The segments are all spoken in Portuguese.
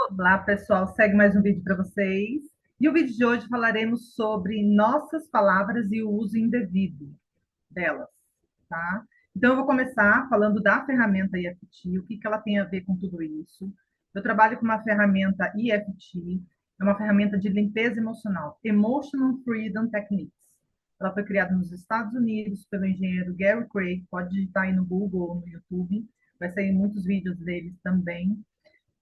Olá, pessoal. Segue mais um vídeo para vocês. E o vídeo de hoje falaremos sobre nossas palavras e o uso indevido delas, tá? Então, eu vou começar falando da ferramenta EFT, o que que ela tem a ver com tudo isso. Eu trabalho com uma ferramenta EFT, é uma ferramenta de limpeza emocional, Emotional Freedom Techniques. Ela foi criada nos Estados Unidos pelo engenheiro Gary Craig, pode digitar aí no Google ou no YouTube, vai sair muitos vídeos deles também.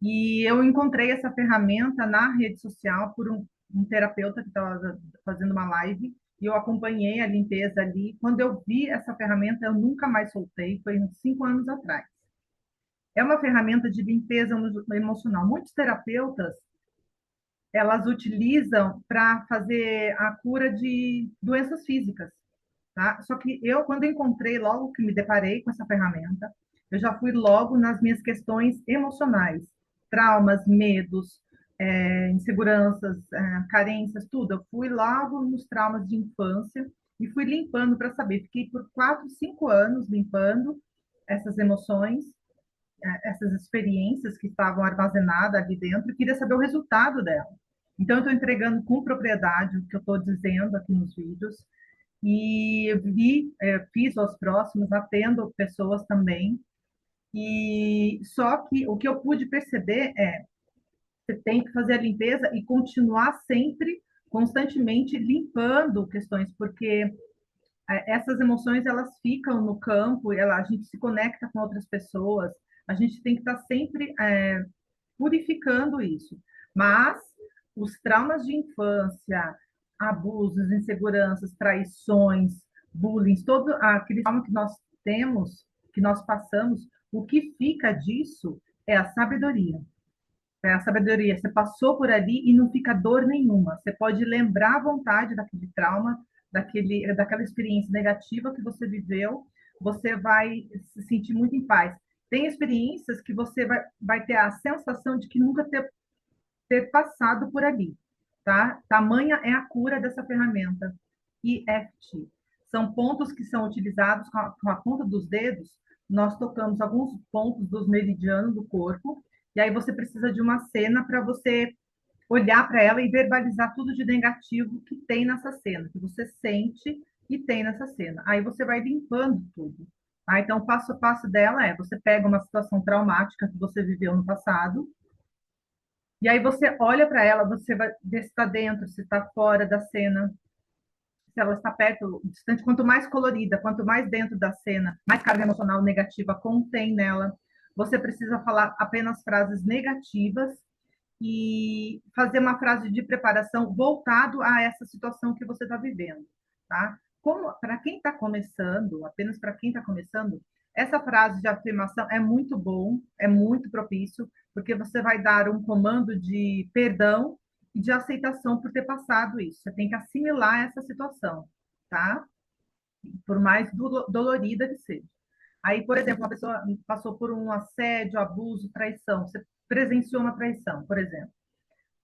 E eu encontrei essa ferramenta na rede social por um terapeuta que estava fazendo uma live e eu acompanhei a limpeza ali. Quando eu vi essa ferramenta, eu nunca mais soltei, foi uns 5 anos atrás. É uma ferramenta de limpeza emocional. Muitos terapeutas, elas utilizam para fazer a cura de doenças físicas, tá? Só que eu, quando encontrei, logo que me deparei com essa ferramenta, eu já fui logo nas minhas questões emocionais, traumas, medos, inseguranças, carências, tudo. Eu fui logo nos traumas de infância e fui limpando para saber. Fiquei por 4, 5 anos limpando essas emoções, essas experiências que estavam armazenadas ali dentro e queria saber o resultado dela. Então, eu estou entregando com propriedade o que eu estou dizendo aqui nos vídeos e fiz os próximos, atendo pessoas também. E só que o que eu pude perceber é você tem que fazer a limpeza e continuar sempre, constantemente limpando questões, porque essas emoções elas ficam no campo, a gente se conecta com outras pessoas, a gente tem que estar sempre purificando isso. Mas os traumas de infância, abusos, inseguranças, traições, bullying, todo aquele trauma que nós temos, que nós passamos, o que fica disso é a sabedoria. É a sabedoria. Você passou por ali e não fica dor nenhuma. Você pode lembrar à vontade daquele trauma, daquela experiência negativa que você viveu, você vai se sentir muito em paz. Tem experiências que você vai ter a sensação de que nunca ter passado por ali, tá? Tamanha é a cura dessa ferramenta. EFT. São pontos que são utilizados com a ponta dos dedos. Nós tocamos alguns pontos dos meridianos do corpo, e aí você precisa de uma cena para você olhar para ela e verbalizar tudo de negativo que tem nessa cena, que você sente e tem nessa cena. Aí você vai limpando tudo. Então, o passo a passo dela é: você pega uma situação traumática que você viveu no passado, e aí você olha para ela, você vai ver se está dentro, se está fora da cena, se ela está perto, distante. Quanto mais colorida, quanto mais dentro da cena, mais carga emocional negativa contém nela. Você precisa falar apenas frases negativas e fazer uma frase de preparação voltado a essa situação que você está vivendo, tá? Como para quem está começando, apenas para quem está começando, essa frase de afirmação é muito bom, é muito propício, porque você vai dar um comando de perdão e de aceitação por ter passado isso. Você tem que assimilar essa situação, tá? Por mais dolorida que seja. Aí, por exemplo, uma pessoa passou por um assédio, abuso, traição. Você presenciou uma traição, por exemplo.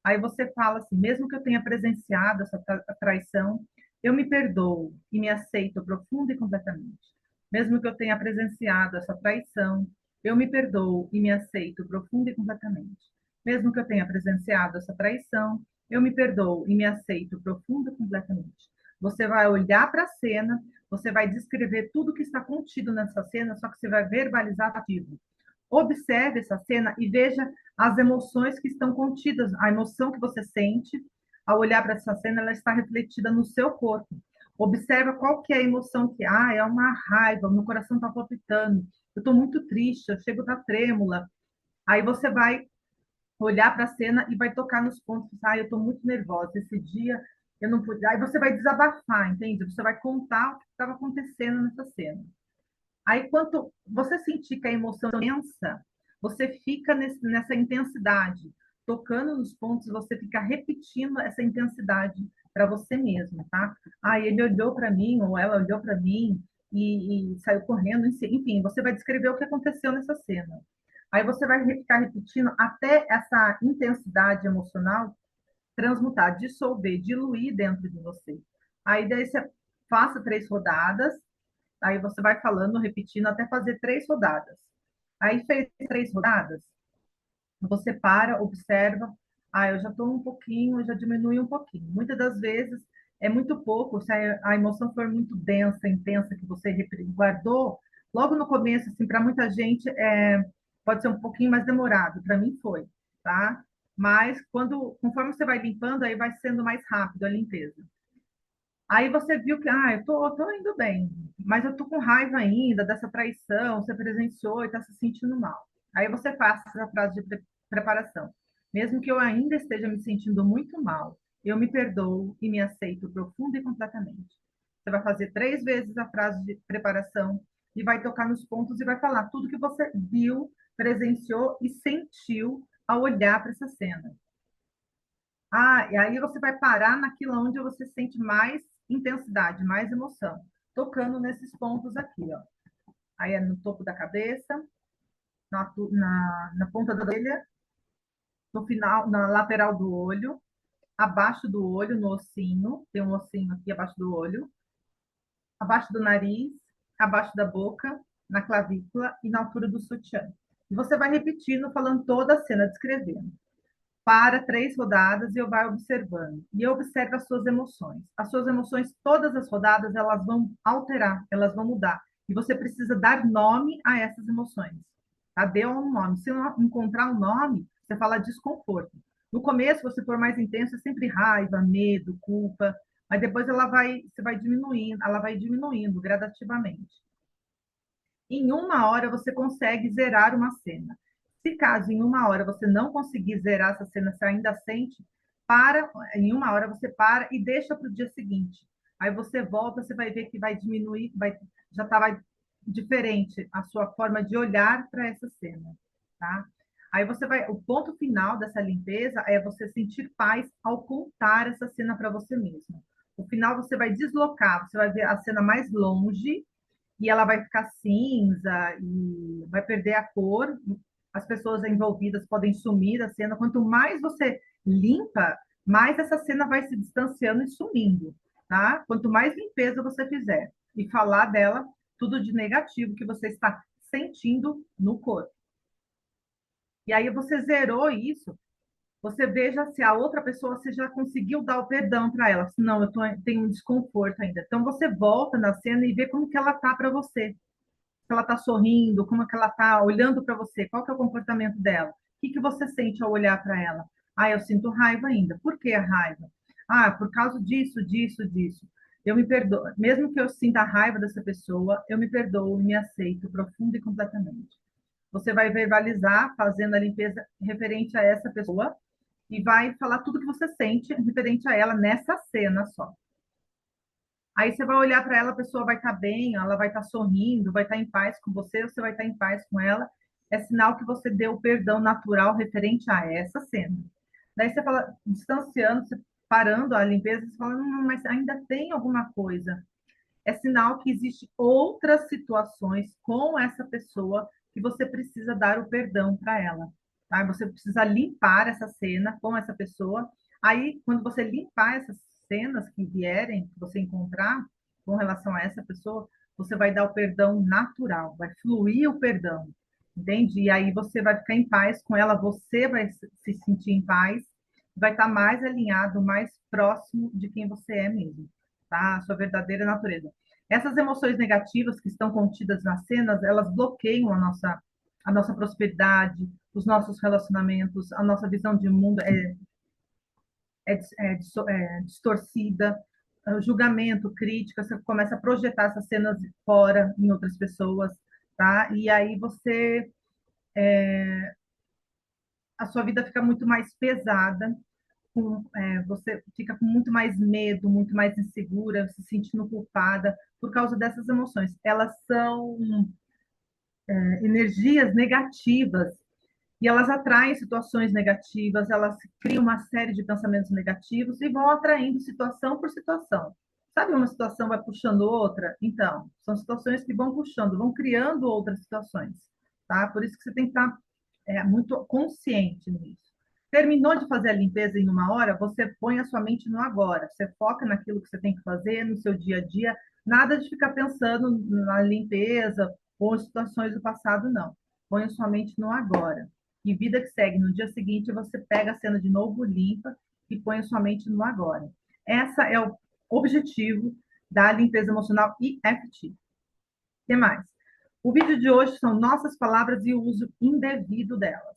Aí você fala assim: mesmo que eu tenha presenciado essa traição, eu me perdoo e me aceito profunda e completamente. Mesmo que eu tenha presenciado essa traição, eu me perdoo e me aceito profunda e completamente. Mesmo que eu tenha presenciado essa traição, eu me perdoo e me aceito profunda e completamente. Você vai olhar para a cena, você vai descrever tudo que está contido nessa cena, só que você vai verbalizar ativo. Observe essa cena e veja as emoções que estão contidas, a emoção que você sente ao olhar para essa cena, ela está refletida no seu corpo. Observa qual que é a emoção que há, é uma raiva, meu coração está palpitando, eu estou muito triste, eu chego da trêmula. Aí você vai olhar para a cena e vai tocar nos pontos, eu estou muito nervosa, esse dia eu não pude. Aí você vai desabafar, entende? Você vai contar o que estava acontecendo nessa cena. Aí, quanto você sentir que a emoção é intensa, você fica nessa intensidade, tocando nos pontos, você fica repetindo essa intensidade para você mesmo, tá? Ele olhou para mim, ou ela olhou para mim e saiu correndo, enfim, você vai descrever o que aconteceu nessa cena. Aí você vai ficar repetindo até essa intensidade emocional transmutar, dissolver, diluir dentro de você. Aí daí você faça 3 rodadas. Aí você vai falando, repetindo, até fazer 3 rodadas. Aí fez 3 rodadas, Você para, observa, ah, eu já estou um pouquinho, eu já diminui um pouquinho. Muitas das vezes é muito pouco, se a emoção for muito densa, intensa, que você guardou, logo no começo, assim, para muita gente, pode ser um pouquinho mais demorado, para mim foi, tá? Mas conforme você vai limpando, aí vai sendo mais rápido a limpeza. Aí você viu que, ah, eu tô indo bem, mas eu tô com raiva ainda dessa traição, você presenciou e está se sentindo mal. Aí você faz essa frase de preparação. Mesmo que eu ainda esteja me sentindo muito mal, eu me perdoo e me aceito profundo e completamente. Você vai fazer 3 vezes a frase de preparação e vai tocar nos pontos e vai falar tudo que você viu, presenciou e sentiu ao olhar para essa cena. Ah, e aí você vai parar naquilo onde você sente mais intensidade, mais emoção, tocando nesses pontos aqui, ó. Aí é no topo da cabeça, na ponta da orelha, no final, na lateral do olho, abaixo do olho, no ossinho, tem um ossinho aqui abaixo do olho, abaixo do nariz, abaixo da boca, na clavícula e na altura do sutiã. E você vai repetindo, falando toda a cena, descrevendo. Para 3 rodadas e eu vai observando. E observa as suas emoções. As suas emoções, todas as rodadas, elas vão alterar, elas vão mudar. E você precisa dar nome a essas emoções. Tá? Dê um nome. Se não encontrar um nome, você fala desconforto. No começo, você for mais intenso, é sempre raiva, medo, culpa. Mas depois você vai diminuindo, ela vai diminuindo gradativamente. Em 1 hora você consegue zerar uma cena. Se caso em 1 hora você não conseguir zerar essa cena, você ainda sente, em 1 hora você para e deixa para o dia seguinte. Aí você volta, você vai ver que vai diminuir, já estava diferente a sua forma de olhar para essa cena, tá? Aí o ponto final dessa limpeza é você sentir paz ao contar essa cena para você mesmo. O final você vai deslocar, você vai ver a cena mais longe e ela vai ficar cinza e vai perder a cor. As pessoas envolvidas podem sumir da cena. Quanto mais você limpa, mais essa cena vai se distanciando e sumindo, tá? Quanto mais limpeza você fizer e falar dela tudo de negativo que você está sentindo no corpo. E aí você zerou isso, você veja se a outra pessoa você já conseguiu dar o perdão para ela. Se não, tenho um desconforto ainda. Então você volta na cena e vê como que ela tá para você, se ela está sorrindo, como é que ela está olhando para você, qual que é o comportamento dela, o que, que você sente ao olhar para ela? Ah, eu sinto raiva ainda. Por que a raiva? Ah, por causa disso, disso, disso. Eu me perdoo, mesmo que eu sinta a raiva dessa pessoa, eu me perdoo e me aceito profundo e completamente. Você vai verbalizar, fazendo a limpeza referente a essa pessoa, e vai falar tudo que você sente referente a ela nessa cena só. Aí você vai olhar para ela, a pessoa vai estar bem, ela vai estar sorrindo, vai estar em paz com você, você vai estar em paz com ela. É sinal que você deu o perdão natural referente a essa cena. Daí você fala, distanciando, você parando a limpeza, você fala, mas ainda tem alguma coisa. É sinal que existe outras situações com essa pessoa que você precisa dar o perdão para ela. Tá? Você precisa limpar essa cena com essa pessoa. Aí, quando você limpar essas cenas que vierem, que você encontrar com relação a essa pessoa, você vai dar o perdão natural, vai fluir o perdão, entende? E aí você vai ficar em paz com ela, você vai se sentir em paz, vai estar mais alinhado, mais próximo de quem você é mesmo, tá? A sua verdadeira natureza. Essas emoções negativas que estão contidas nas cenas, elas bloqueiam a nossa prosperidade, os nossos relacionamentos, a nossa visão de mundo é distorcida, o julgamento, crítica, você começa a projetar essas cenas fora em outras pessoas, tá? E aí a sua vida fica muito mais pesada, você fica com muito mais medo, muito mais insegura, se sentindo culpada por causa dessas emoções. Elas são energias negativas e elas atraem situações negativas, elas criam uma série de pensamentos negativos e vão atraindo situação por situação. Sabe, uma situação vai puxando outra? Então, são situações que vão puxando, vão criando outras situações, tá? Por isso que você tem que estar muito consciente nisso. Terminou de fazer a limpeza em 1 hora, você põe a sua mente no agora, você foca naquilo que você tem que fazer no seu dia a dia, nada de ficar pensando na limpeza ou em situações do passado, não. Põe a sua mente no agora. E vida que segue, no dia seguinte você pega a cena de novo, limpa e põe sua mente no agora. Essa é o objetivo da limpeza emocional EFT. O que mais? O vídeo de hoje são nossas palavras e o uso indevido delas.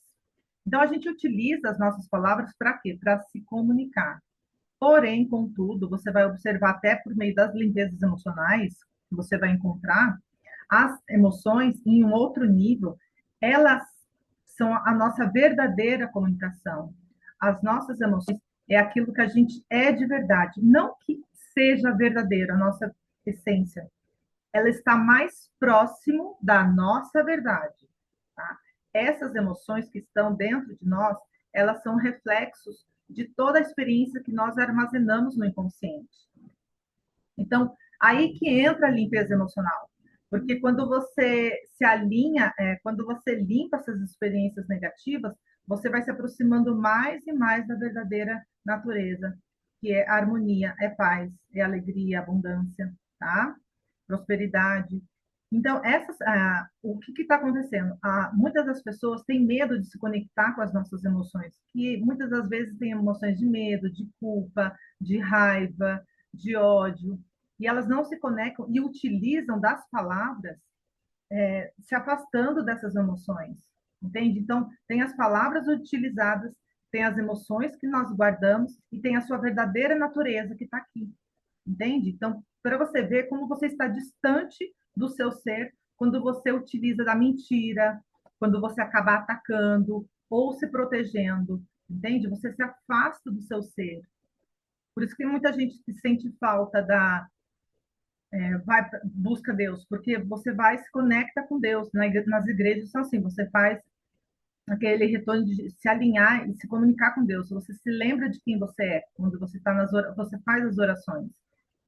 Então, a gente utiliza as nossas palavras para quê? Para se comunicar. Porém, contudo, você vai observar até por meio das limpezas emocionais, que você vai encontrar, as emoções em um outro nível, elas são a nossa verdadeira comunicação. As nossas emoções é aquilo que a gente é de verdade, não que seja verdadeiro, a nossa essência. Ela está mais próximo da nossa verdade, tá? Essas emoções que estão dentro de nós, elas são reflexos de toda a experiência que nós armazenamos no inconsciente. Então, aí que entra a limpeza emocional. Porque quando você se alinha, quando você limpa essas experiências negativas, você vai se aproximando mais e mais da verdadeira natureza, que é harmonia, é paz, é alegria, abundância, tá? Prosperidade. Então, o que está acontecendo? Muitas das pessoas têm medo de se conectar com as nossas emoções, que muitas das vezes têm emoções de medo, de culpa, de raiva, de ódio, e elas não se conectam e utilizam das palavras, se afastando dessas emoções, entende? Então, tem as palavras utilizadas, tem as emoções que nós guardamos e tem a sua verdadeira natureza que está aqui, entende? Então, para você ver como você está distante do seu ser quando você utiliza da mentira, quando você acaba atacando ou se protegendo, entende? Você se afasta do seu ser. Por isso que muita gente sente falta busca Deus, porque você vai se conecta com Deus. Nas igrejas são assim, você faz aquele retorno de se alinhar e se comunicar com Deus. Você se lembra de quem você é quando você está você faz as orações,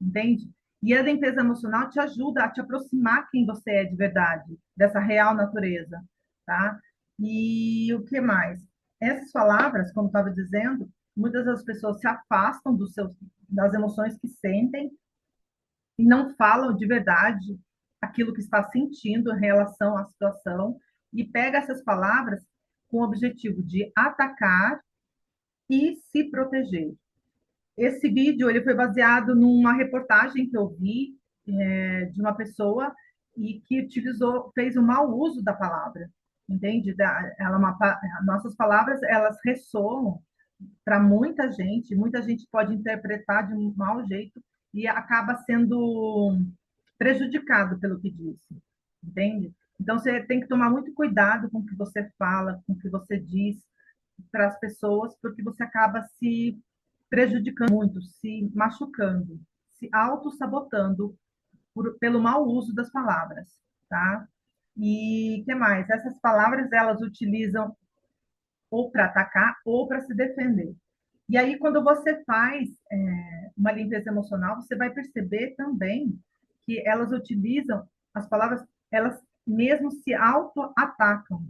entende? E a limpeza emocional te ajuda a te aproximar quem você é de verdade, dessa real natureza, tá? E o que mais? Essas palavras, como estava dizendo, muitas das pessoas se afastam das emoções que sentem e não falam de verdade aquilo que está sentindo em relação à situação e pega essas palavras com o objetivo de atacar e se proteger. Esse vídeo ele foi baseado numa reportagem que eu vi de uma pessoa e que fez um mau uso da palavra, entende? Nossas palavras elas ressoam para muita gente pode interpretar de um mau jeito e acaba sendo prejudicado pelo que disse, entende? Então você tem que tomar muito cuidado com o que você fala, com o que você diz para as pessoas, porque você acaba se prejudicando muito, se machucando, se auto-sabotando pelo mau uso das palavras, tá? E que mais? Essas palavras elas utilizam ou para atacar ou para se defender. E aí, quando você faz uma limpeza emocional, você vai perceber também que elas utilizam as palavras, elas mesmo se auto-atacam.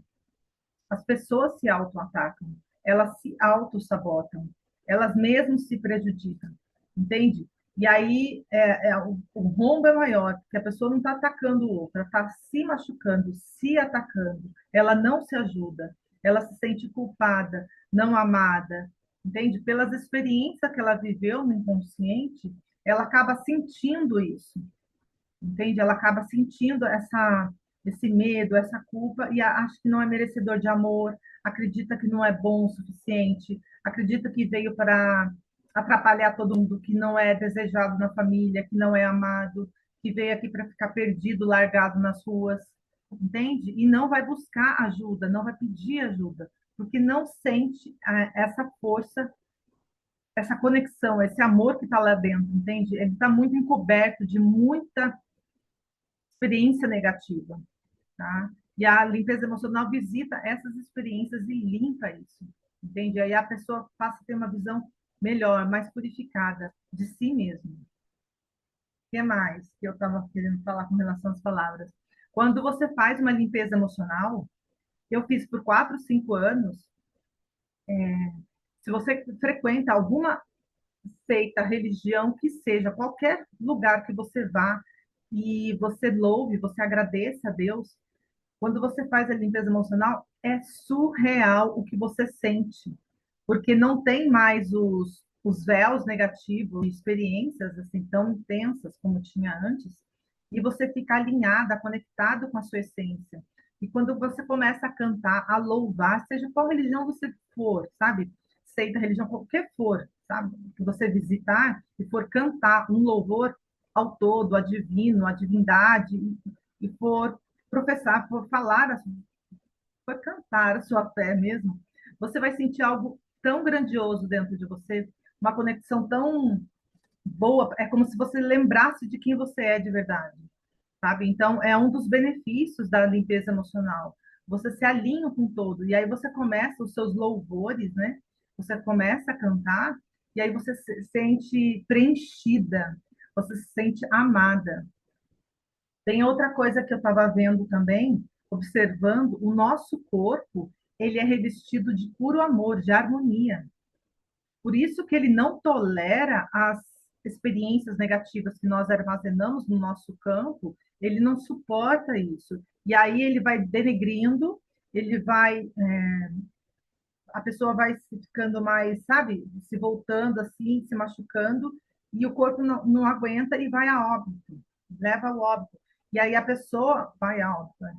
As pessoas se auto-atacam, elas se auto-sabotam, elas mesmo se prejudicam, entende? E aí o rombo é maior, porque a pessoa não está atacando o outro, ela está se machucando, se atacando, ela não se ajuda, ela se sente culpada, não amada, entende? Pelas experiências que ela viveu no inconsciente, ela acaba sentindo isso, entende? Ela acaba sentindo esse medo, essa culpa, e acha que não é merecedor de amor, acredita que não é bom o suficiente, acredita que veio para atrapalhar todo mundo, que não é desejado na família, que não é amado, que veio aqui para ficar perdido, largado nas ruas, entende? E não vai buscar ajuda, não vai pedir ajuda, porque não sente essa força, essa conexão, esse amor que está lá dentro, entende? Ele está muito encoberto de muita experiência negativa, tá? E a limpeza emocional visita essas experiências e limpa isso, entende? Aí a pessoa passa a ter uma visão melhor, mais purificada de si mesma. O que mais que eu estava querendo falar com relação às palavras? Quando você faz uma limpeza emocional, eu fiz por 4, 5 anos, se você frequenta alguma seita, religião, que seja, qualquer lugar que você vá e você louve, você agradeça a Deus, Quando você faz a limpeza emocional, é surreal o que você sente, porque não tem mais os véus negativos, experiências assim tão intensas como tinha antes, e você fica alinhada, conectado com a sua essência. E quando você começa a cantar, a louvar, seja qual religião você for, sabe? Seita, religião, qualquer for, sabe? Que você visitar e for cantar um louvor ao todo, a divino, a divindade, e for professar, for falar, for cantar a sua fé mesmo, você vai sentir algo tão grandioso dentro de você, uma conexão tão boa, é como se você lembrasse de quem você é de verdade, sabe? Então, é um dos benefícios da limpeza emocional. Você se alinha com o todo, e aí você começa os seus louvores, né? Você começa a cantar, e aí você se sente preenchida, você se sente amada. Tem outra coisa que eu estava vendo também, observando, o nosso corpo, ele é revestido de puro amor, de harmonia. Por isso que ele não tolera as experiências negativas que nós armazenamos no nosso campo, ele não suporta isso. E aí ele vai denegrindo, ele vai, a pessoa vai ficando mais, sabe, se voltando assim, se machucando, e o corpo não aguenta e vai a óbito, leva ao óbito. E aí a pessoa vai a óbito, né?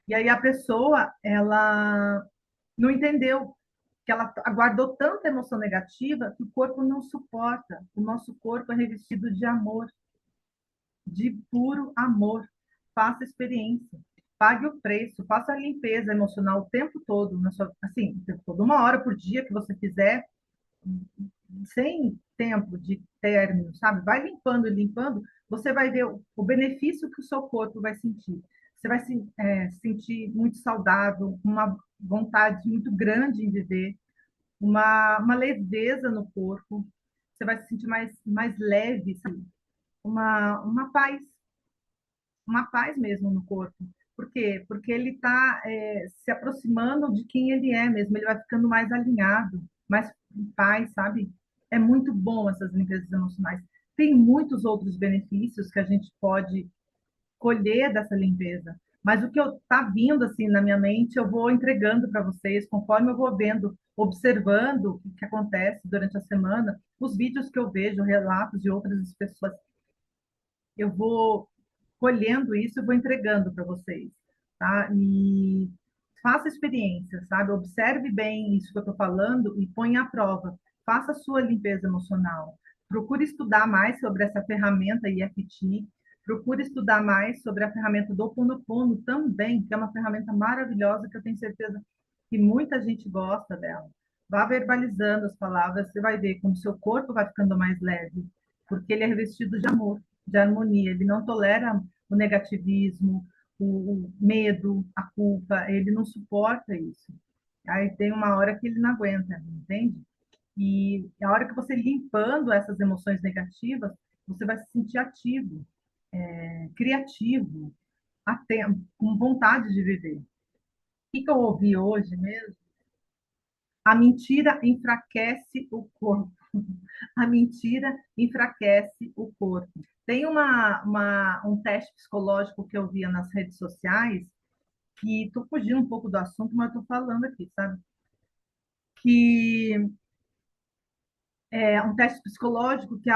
E aí a pessoa, ela não entendeu que ela aguardou tanta emoção negativa que o corpo não suporta. O nosso corpo é revestido de amor, de puro amor. Faça a experiência, pague o preço, faça a limpeza emocional o tempo todo, na sua, assim, o tempo todo, 1 hora por dia que você fizer, sem tempo de término, sabe? Vai limpando e limpando, você vai ver o benefício que o seu corpo vai sentir. Você vai se sentir muito saudável, uma vontade muito grande em viver, uma leveza no corpo, você vai se sentir mais leve, sabe? Uma paz mesmo no corpo. Por quê? Porque ele está se aproximando de quem ele é mesmo, ele vai ficando mais alinhado, mais em paz, sabe? É muito bom essas limpezas emocionais. Tem muitos outros benefícios que a gente pode colher dessa limpeza. Mas o que eu está vindo assim na minha mente, eu vou entregando para vocês conforme eu vou vendo, observando o que acontece durante a semana, os vídeos que eu vejo, relatos de outras pessoas, eu vou colhendo isso e vou entregando para vocês, tá? E faça experiência, sabe? Observe bem isso que eu estou falando e ponha à prova. Faça a sua limpeza emocional. Procure estudar mais sobre essa ferramenta EFT. Procure estudar mais sobre a ferramenta do Ho'oponopono também, que é uma ferramenta maravilhosa que eu tenho certeza que muita gente gosta dela. Vá verbalizando as palavras, você vai ver como seu corpo vai ficando mais leve, porque ele é revestido de amor, de harmonia. Ele não tolera o negativismo, o medo, a culpa. Ele não suporta isso. Aí tem uma hora que ele não aguenta, entende? E a hora que você limpando essas emoções negativas, você vai se sentir ativo, criativo, com vontade de viver. O que eu ouvi hoje mesmo? A mentira enfraquece o corpo. A mentira enfraquece o corpo. Tem um teste psicológico que eu via nas redes sociais, que estou fugindo um pouco do assunto, mas estou falando aqui, sabe? Que é um teste psicológico que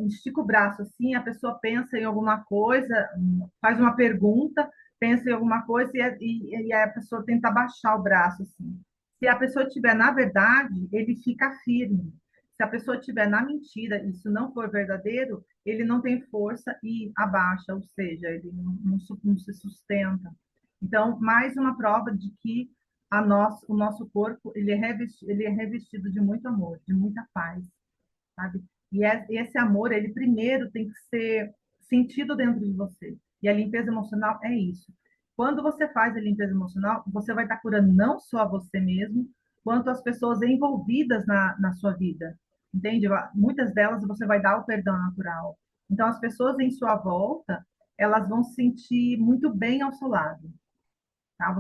estica o braço assim, a pessoa pensa em alguma coisa, faz uma pergunta, pensa em alguma coisa e a pessoa tenta baixar o braço assim. Se a pessoa tiver na verdade, ele fica firme. Se a pessoa tiver na mentira, isso não for verdadeiro, ele não tem força e abaixa, ou seja, ele não se sustenta. Então, mais uma prova de que o nosso corpo ele é revestido de muito amor, de muita paz, sabe? Esse amor, ele primeiro tem que ser sentido dentro de você. E a limpeza emocional é isso. Quando você faz a limpeza emocional, você vai estar curando não só você mesmo, quanto as pessoas envolvidas na sua vida. Entende? Muitas delas você vai dar o perdão natural. Então, as pessoas em sua volta, elas vão se sentir muito bem ao seu lado. Tá?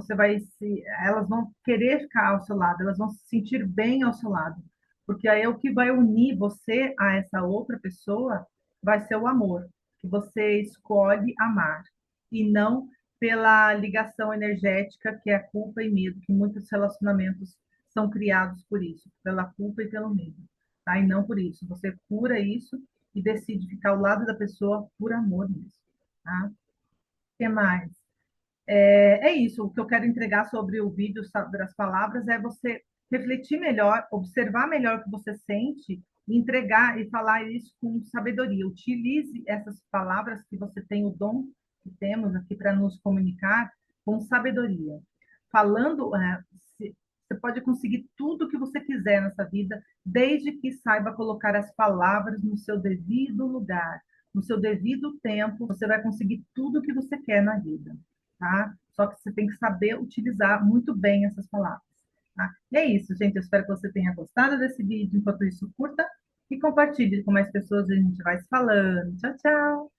Elas vão querer ficar ao seu lado, elas vão se sentir bem ao seu lado, porque aí o que vai unir você a essa outra pessoa vai ser o amor, que você escolhe amar e não pela ligação energética, que é a culpa e medo, que muitos relacionamentos são criados por isso, pela culpa e pelo medo, tá? E não por isso. Você cura isso e decide ficar ao lado da pessoa por amor mesmo, tá? O que mais? É isso. O que eu quero entregar sobre o vídeo, sobre as palavras, é você refletir melhor, observar melhor o que você sente, e entregar e falar isso com sabedoria. Utilize essas palavras que você tem o dom que temos aqui para nos comunicar com sabedoria. Falando, você pode conseguir tudo o que você quiser nessa vida, desde que saiba colocar as palavras no seu devido lugar, no seu devido tempo, você vai conseguir tudo o que você quer na vida, tá? Só que você tem que saber utilizar muito bem essas palavras, tá? E é isso, gente. Eu espero que você tenha gostado desse vídeo. Enquanto isso, curta e compartilhe com mais pessoas. A gente vai se falando. Tchau, tchau!